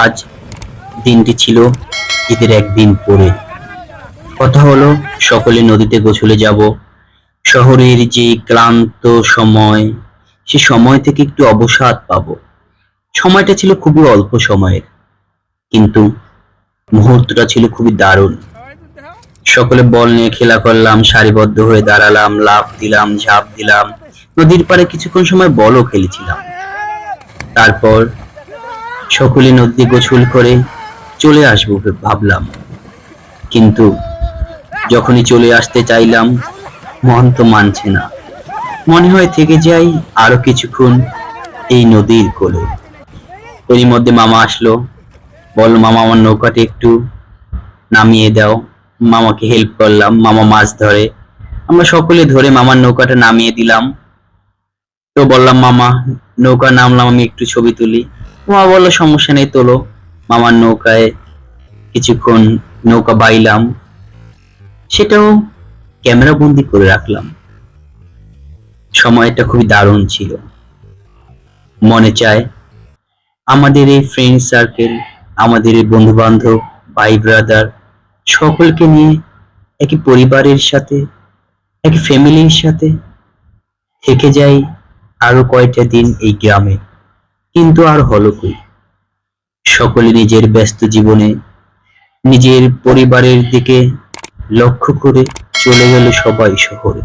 আজ দিনটি ছিল ঈদের একদিন পরে। কথা হলো সকলে নদীতে গোসলে যাব। শহরের যে ক্লান্ত সময়, সে সময় থেকে একটু অবসাদ পাবো। সময়টা ছিল খুবই অল্প সময়ের, কিন্তু মুহূর্তটা ছিল খুবই দারুণ। সকলে বল নিয়ে খেলা করলাম, সারিবদ্ধ হয়ে দাঁড়ালাম, লাফ দিলাম, ঝাঁপ দিলাম। নদীর পাড়ে কিছুক্ষণ সময় বলও খেলেছিলাম। তারপর সকলে নদীতে গোসল করে চলে আসবো ভাবলাম, কিন্তু যখনই চলে আসতে চাইলাম, মন তো মানছে না। মনে হয় থেকে যাই আরো কিছুক্ষণ এই নদীর কোলে। এরই মধ্যে মামা আসলো, বলল মামা আমার নৌকাটি একটু নামিয়ে দাও। মামাকে হেল্প করলাম, মামা মাছ ধরে। আমরা সকলে ধরে মামার নৌকাটা নামিয়ে দিলাম। তো বললাম মামা, নৌকা নামলাম, আমি একটু ছবি তুলি। মামা বললো সমস্যা নেই, তোলো। মামার নৌকায় কিছুক্ষণ নৌকা বাইলাম, সেটাও ক্যামেরা বন্দি করে রাখলাম। সময়টা খুবই দারুণ ছিল। মনে চায় আমাদের এই ফ্রেন্ড সার্কেল, আমাদের এই বন্ধু বান্ধব, ভাই ব্রাদার সকলকে নিয়ে একই পরিবারের সাথে, একই ফ্যামিলির সাথে থেকে যাই আরো কয়টা দিন এই গ্রামে। কিন্তু আর হলো কই, সকলে নিজের ব্যস্ত জীবনে নিজের পরিবারের দিকে লক্ষ্য করে চলে গেল সবাই শহরে।